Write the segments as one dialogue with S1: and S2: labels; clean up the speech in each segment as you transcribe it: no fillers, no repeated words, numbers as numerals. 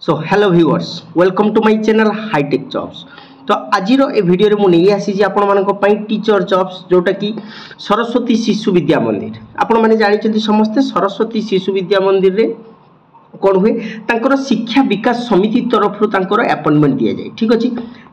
S1: So hello viewers welcome to my channel hitech jobs. तो आज ए video रे मुझे आसी आपण मानक पई टीचर जॉब्स जोटा कि सरस्वती शिशु विद्या मंदिर आपण माने जानि समस्ते सरस्वती शिशु विद्या मंदिर रे कौन हुए तांकर शिक्षा विकास समिति तरफ तांकर अपॉइंटमेंट दिया जाए। ठीक अच्छे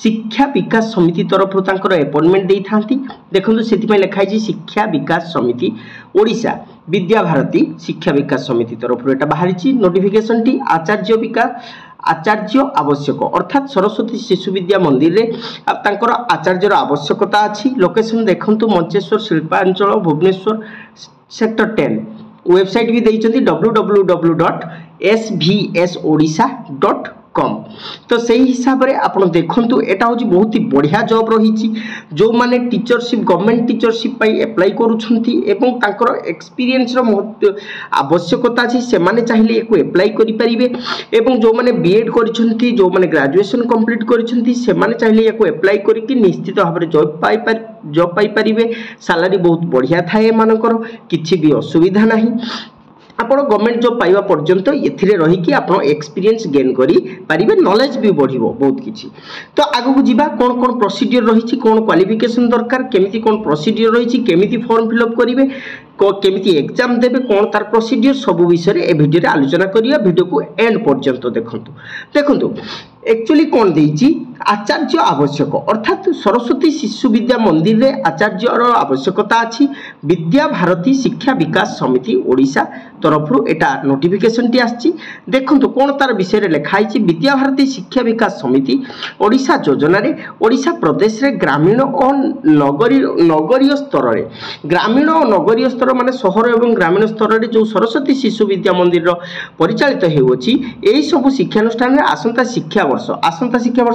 S1: शिक्षा विकास समिति तरफ तांकर अपॉइंटमेंट दे थांती देखंतु सेति में लिखा है शिक्षा विकास समिति ओडिशा विद्या भारती शिक्षा विकास समिति तरफ एटा बाहरी नोटिफिकेशन टी आचार्य आवश्यक अर्थात सरस्वती शिशु विद्या मंदिर रे तांकर आचार्यर आवश्यकता अछि। लोकेशन देखंतु मंचेश्वर शिल्पांचल भुवनेश्वर सेक्टर 10 वेबसाइट भी देइछथि www.svsodisha.com। तो सही हिसाब रे आपण देखंतु एटा होची बहुत ही बढ़िया जॉब रही जो माने टीचरशिप गवर्नमेंट टीचरशिप पई अप्लाई करूछंती एवं तांकर एक्सपीरियंस रो आवश्यकता अछि से माने चाहिले एको अप्लाई करि परिबे एवं जो माने बीएड करिछंती जो माने ग्रेजुएशन कंप्लीट करिछंती से माने चाहिले एको अप्लाई करि कि निश्चित भाबरे जॉब पाई परिबे। सैलरी बहुत बढ़िया थाए मानकर किछि भी असुविधा नाही। आपण गवर्नमेंट जॉब पाइबा पर्यंत एथिरे रही कि आपण एक्सपीरियंस गेन करी पारिबे नॉलेज भी बढ़िबो बहुत किछि। तो आगु को जिबा कोन कोन प्रोसीजर रही कोन क्वालिफिकेशन दरकार केमिति कोन प्रोसीजर रही केमिति फॉर्म फिल अप करिवे केमिति एग्जाम देबे कोन तार प्रोसीजर सब विषय रे ए वीडियो रे आलोचना करिया। वीडियो को एंड पर्यंत देखंतु एक्चुअली कौन देइछि आचार्य आवश्यक अर्थात सरस्वती शिशु विद्या मंदिर रे आचार्यर आवश्यकता अछि। विद्या भारती शिक्षा विकास समिति ओडिशा तरफ एटा नोटिफिकेशन टी आछि देखंतु कोन तार विषय रे लिखा है विद्या भारती शिक्षा विकास समिति ओडिशा योजना रे ओडिशा प्रदेश रे ग्रामीण और नगरीय स्तर रे ग्रामीण और नगरीय स्तर माने शहर एवं ग्रामीण स्तर रे जो सरस्वती शिशु विद्या मंदिर रो परिचालित हेउछि एई सब शिक्षानुष्ठान रे आसंता शिक्षा वर्ष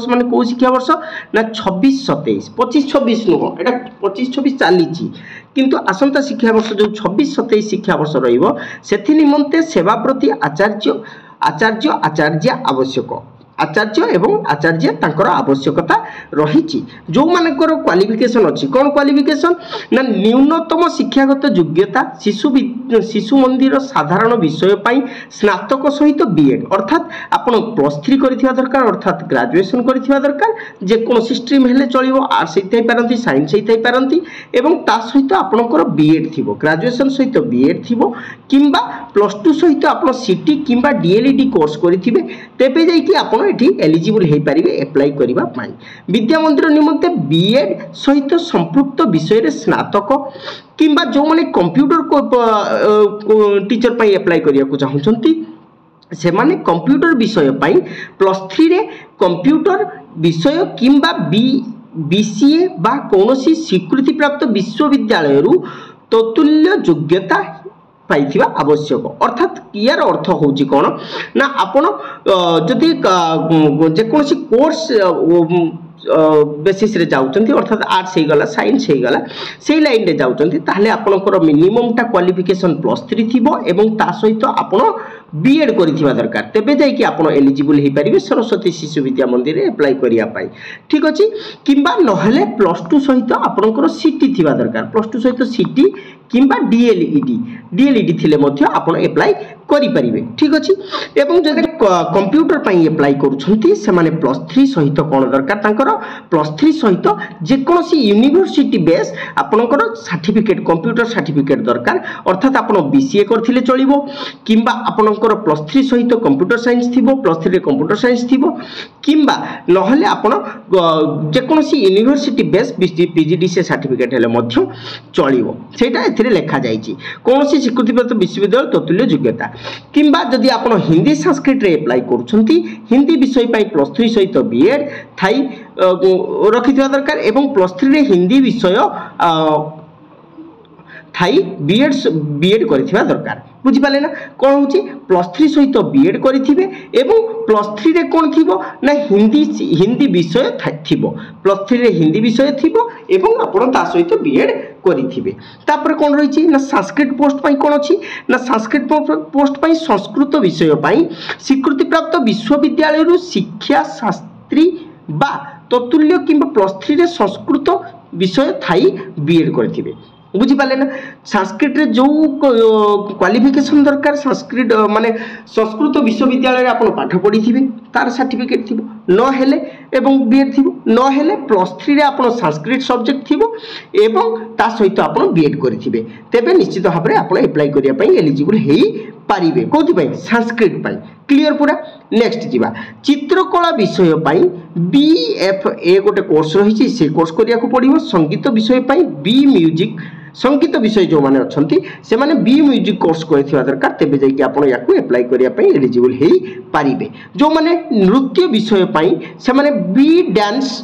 S1: माने को शिक्षा वर्ष ना 26-27 25-26 नुह एटा 25-26 चली किंतु आसंता शिक्षा वर्ष जो 26-27 शिक्षा वर्ष रहिबो सेथि निमंते सेवा प्रति आचार्य आवश्यक आचार्य एवं आचार्य तांकर आवश्यकता रही जो मानकर क्वालिफिकेशन अछि कोन क्वालिफिकेशन ना न्यूनतम शिक्षागत योग्यता शिशु मंदिर साधारण विषय पई स्नातक सहित बीएड अर्थात आपण +3 करिथिबा दरकार अर्थात ग्रेजुएशन करिथिबा दरकार जे कोन स्ट्रीम हेले चलिबो आर्ट्स हेतै पारंती साइंस हेतै पारंती एवं ता सहित आपणकर बीएड थिबो ग्रेजुएशन सहित बीएड थिबो किंबा +2 सहित आपण सीटी किंबा डीएलईडी कोर्स करिथिबे तेबे जाई कि आपण एठी एलिजिबल हे पारिबे अप्लाई करिबा पाई। विद्या मंदिर निमंते बीएड सहित संपृक्त विषय रे स्नातक किंबा जो माने कंप्यूटर को टीचर पई अप्लाई करिया को चाहुचंती से माने कंप्यूटर विषय पई +3 रे कंप्यूटर विषय किंबा बीसीए बा कोनोसी स्वीकृति प्राप्त विश्वविद्यालय रु ततुल्य योग्यता पाइथिबा आवश्यक अर्थात यार अर्थ होची कोन ना आपण जदि जे कोनसी कोर्स बेसिस रे जाउचंती अर्थात आर्ट्स हे गला साइंस हे गला सेही लाइन रे जाउचंती ताहले आपनकर मिनिमम टा क्वालिफिकेशन +3 थिबो एवं ता सहित आपण बीएड करिथिबा दरकार तेबे जाई कि आपण एलिजिबल हे परिबे सरस्वती शिशु विद्या मंदिर रे अप्लाई करिया पाई। ठीक अछि किंबा नहले +2 सहित आपनकर सीटी थिबा दरकार +2 सहित सीटी किंबा डीएलईडी थिले मध्ये आपण अप्लाई करि परिबे। ठीक अछि एवं जदि कंप्यूटर पई अप्लाई करूछंती से माने +3 सहित कोन दरकार तांकर +3 सहित जे कोनसी यूनिवर्सिटी बेस आपनकर सर्टिफिकेट कंप्यूटर सर्टिफिकेट दरकार अर्थात आपण बीसीए करथिले चलिबो किंबा आपनकर +3 सहित कंप्यूटर साइंस थिबो +3 रे कंप्यूटर साइंस थिबो किंबा नहले आपण जे कोनसी यूनिवर्सिटी बेस पीजीडीसी सर्टिफिकेट हेले मध्ये चलिबो सेटा एथिरे लेखा जाईची कोनसी स्वीकृतिप्राप्त विश्वविद्यालय ततुल्य योग्यता किंबा जदि आपण हिंदी संस्कृत रे अप्लाई करूछंती हिंदी विषय पई +3 सहित बीएड थाई रखिथिबा दरकार एवं +3 रे हिंदी विषय थाई बीएड करिथिबा दरकार बुझि पाले ना कोन होची +3 सहित बीएड करिथिबे एवं +3 रे कोन थिबो ना हिंदी विषय थिबो +3 रे हिंदी विषय थिबो एवं आपण ता सहित बीएड करिथिबे। तापर कोन रहिची ना संस्कृत पोस्ट पई कोन अछि ना संस्कृत पोस्ट पई संस्कृत विषय पई स्वीकृति प्राप्त विश्वविद्यालय रु शिक्षा शास्त्री बा ततुल्य किंबा +3 रे संस्कृत विषय थाई बीएड करिथिबे। बुझीपारे ना संस्कृत रे जो क्वालिफिकेशन दरकार संस्कृत माने संस्कृत विश्वविद्यालय आप पाठ पढ़ी थे तार सर्टिफिकेट थी न हेले एवं बीएड थी न हेले +3 रे आप संस्कृत सब्जेक्ट थी एवं ता सहित आप बीएड करेंगे तेरे निश्चित भाव में आप एप्लाई करने एलिजिबल हो पारे कौन संस्कृत क्लियर पूरा नेक्स्ट जीवा चित्रकला विषय BFA गोटे कोर्स रही से कोर्स करिया को पड़िबो संगीत विषय बी म्यूजिक संगीत विषय जो माने अछंती से माने बी म्यूजिक कोर्स करथिबा दरकार तेबे जाई कि आपण याकू अप्लाई करिया पई एलिजिबल हेई पारिबे जो माने नृत्य विषय पई से माने बी डांस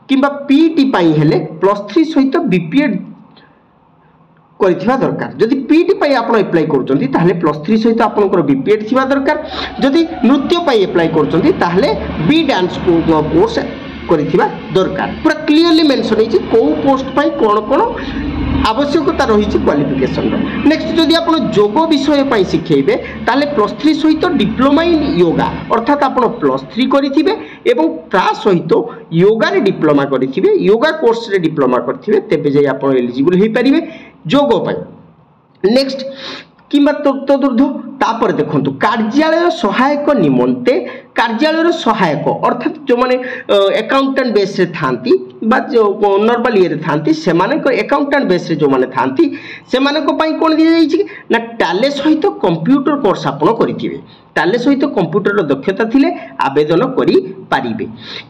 S1: किंबा पीटी पई हेले +3 सहित बीपीएड करिथिबा दरकार जदि पीटी पई आपण अप्लाई करूचंती ताहले +3 सहित आपनकर बीपीएड थिबा दरकार जदि नृत्य पई अप्लाई करूचंती ताहले बी डांस कोर्स करिथिबा दरकार पूरा क्लियरली मेंशन है को पोस्ट पई कोन आवश्यकता रही क्वालिफिकेशन नेक्स्ट जदि आप योग विषय शिखेबे ताले +3 सहित डिप्लोमा इन योगा अर्थात आप +3 करेंगे एवं ता सहित योगा रे डिप्लोमा करेंगे योगा कोर्स रे डिप्लोमा करेंगे तेबे जाई आप एलिजिबल हो पारे योग नेक्स्ट किंबा तदुर्ध तापर देखंतु कार्यालय सहायक निमंते कार्यालय सहायक अर्थात जो माने अकाउंटेंट बेस रे थांती बा जो नॉर्मल ये थांती से माने को अकाउंटेंट बेस रे जो माने थांती से माने को पई कोन दिया जाई छी ना टैले सहित कंप्यूटर कोर्स आपण करिथिबे टैले सहित कंप्यूटर दक्षता थिले आवेदन करि पारिबे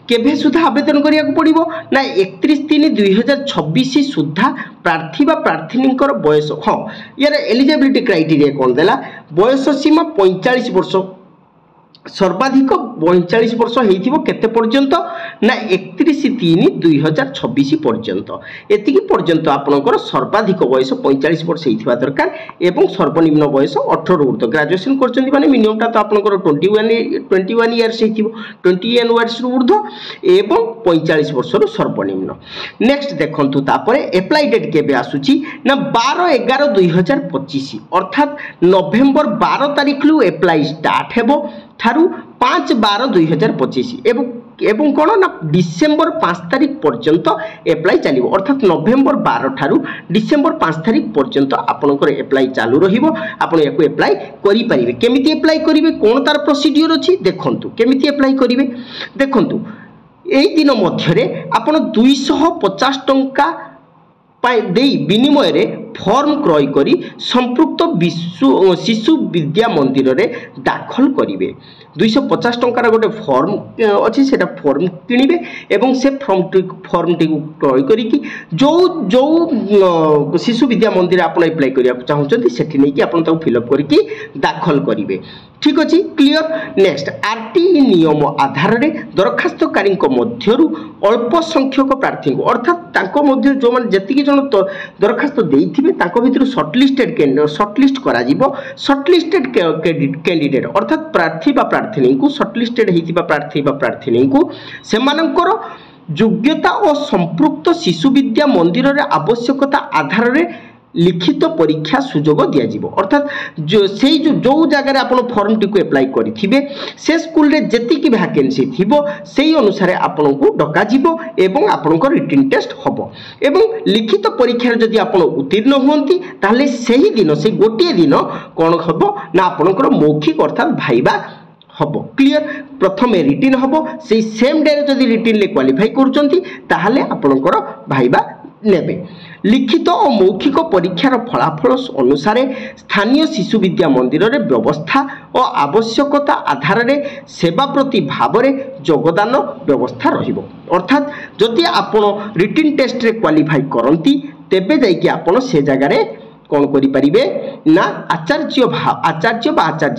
S1: केबे सुधा आवेदन करिया को पड़िबो ना 31/3/2026 सुधा प्रार्थी बा प्रार्थीनिकर बयस हां यार एलिजिबिलिटी क्राइटेरिया कोन देला बयस सीमा 45 वर्ष सर्वाधिक 45 वर्ष होइथिबो केते पर्यंत ना 31/3/2026 पर्यंत एतिकी पर्यंत आपनकर सर्वाधिक बयस 45 वर्ष होइथिबा दरकार एवं सर्वनिम्न बयस 18 ऊर्ध्व ग्रेजुएशन करचंती माने मिनिमम ता तो आपनकर 21 इयर्स होइथिबो 21 इयर्स ऊर्ध्व एवं 45 वर्ष रो सर्वनिम्न नेक्स्ट देखंतु तापरे अप्लाई डेट केबे आसुची ना 12/11/2025 अर्थात नवेम्बर 12 तारिख लु अप्लाई स्टार्ट हेबो ठारू 5/12/2025 एवं कौन ना डिसेम्बर 5 तारिख पर्यंत एप्लाई चलो अर्थात नवेम्बर 12 ठारू डिसेम्बर 5 तारिख पर्यंत आपनकर एप्लाई चालू रहिबो आपण याको एप्लाई करि परिबे केमिति एप्लाई करिवे कोन तार प्रोसीजर अछि देखंतु केमिति एप्लाई करिवे देखंतु एई दिन मध्यरे आपण 250 टंका विनिमय रे फॉर्म क्रय करी संपृक्त शिशु विद्या मंदिर रे दाखल करिवे 250 टंकार गोटे फॉर्म अच्छी से फॉर्म किनिबे एवं से फॉर्म टी क्रय करिकी जो जो शिशु विद्या मंदिर आप अप्लाई करिया चाहउछंती सेठी नै कि आपण ताको फिलअप करिकी दाखल करिवे ठीक अच्छी क्लियर नेक्स्ट आरटीई नियम आधार रे दरखास्तकारी मध्यरु अल्प संख्यक प्रार्थी को अर्थात तांको मध्य जो माने जतिकी जण दरखास्त देइथिबे तांको भितर शॉर्टलिस्ट करा जिवो शॉर्टलिस्टेड कैंडिडेट अर्थात प्रार्थी बा प्रार्थीनी को शॉर्टलिस्टेड हेतिबा प्रार्थी बा प्रार्थीनी को सेमानकर योग्यता और संपृक्त शिशु विद्या मंदिर रे आवश्यकता आधार रे लिखित परीक्षा सुजोग दिया अर्थात जो जगह आप फॉर्म टी अप्लाई करेंगे से स्कूल रे जेतिकी वैकेंसी थिबो सेही अनुसार आपन को डका जिवो एवं आपन को रिटन टेस्ट हबो एवं लिखित परीक्षा जदि आपन उत्तीर्ण होंती ताहले सेही दिन से गोटे दिन कोन हबो ना आपन को मौखिक अर्थात भाइबा हबो क्लियर प्रथम रिटन हबो से सेम डे जदि रिटन ले क्वालिफाई करूचंती ताहले आपन को भाइबा नेबे लिखित और मौखिक परीक्षार फलाफल अनुसार स्थानीय शिशु विद्या मंदिर रे व्यवस्था और आवश्यकता आधार रे सेवा प्रति भाव रे योगदान व्यवस्था रहिबो अर्थात जदि आपण रिटन टेस्ट रे क्वालिफाई करंती तेबे जाई कि आपण से जगह रे कौन करि परिबे ना आचार्य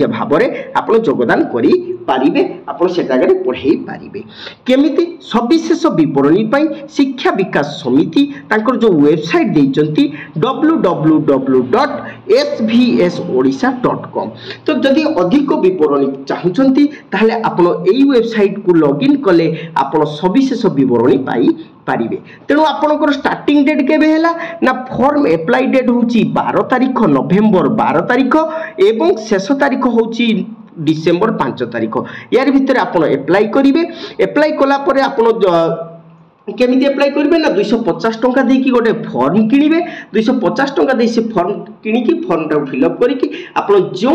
S1: भाव रे आपण योगदान करि पारिबे आपण से जगह रे पढ़ाई पारिबे केमिति सविशेष विवरणी पई शिक्षा विकास समिति तांकर जो वेबसाइट देइचंती www.svsodisha.com तो जदि अधिक विवरणी चाहुचंती ताहले आपण एई वेबसाइट को लॉगिन कले आपण सविशेष विवरणी पाई पारिबे तेणु आपनकर स्टार्टिंग डेट केबे हैला ना फॉर्म अप्लाई डेट होची 12 तारिख नवेम्बर 12 तारिख एवं शेष तारिख होची डिसेम्बर 5 तारिख यार भितर आपण अप्लाई करिवे अप्लाई कला परे आपण केमिति अप्लाई करेंगे ना 250 टंका देकी गोटे फॉर्म किणवे 250 टंका दे से फॉर्म किणिकी फॉर्म टा फिलअप करके आप जो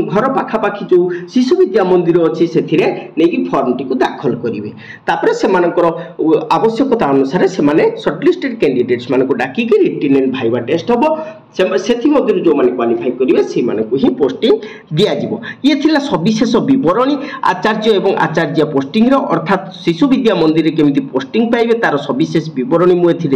S1: घर पाखापाखि जो शिशु विद्या मंदिर अच्छी से नहीं फॉर्म टी को दाखल करेंगे तापर से आवश्यकता अनुसार से सर्टलिस्टेड कैंडिडेट्स मान को डाक रिटन एंड भाइवा टेस्ट हम से जो मैंने क्वालिफाई करेंगे से ही पोस्टिंग दिज्व ये थिला सविशेष बरणी आचार्य एवं आचार्य पोस्टिंग अर्थात शिशु विद्या मंदिर केमिति पोस्टिंग पाइबे तार सविशेष बरणी मुझे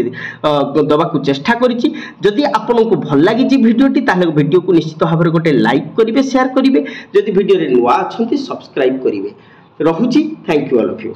S1: दवा चेष्टा करी जदि आपन को भल लगी भिडियोटी ताहले भिडियो को निश्चित भाव में गोटे लाइक करेंगे शेयर करेंगे जदि भिडियो नुआ अच्छा सब्सक्राइब करेंगे रहुची thank you all of you.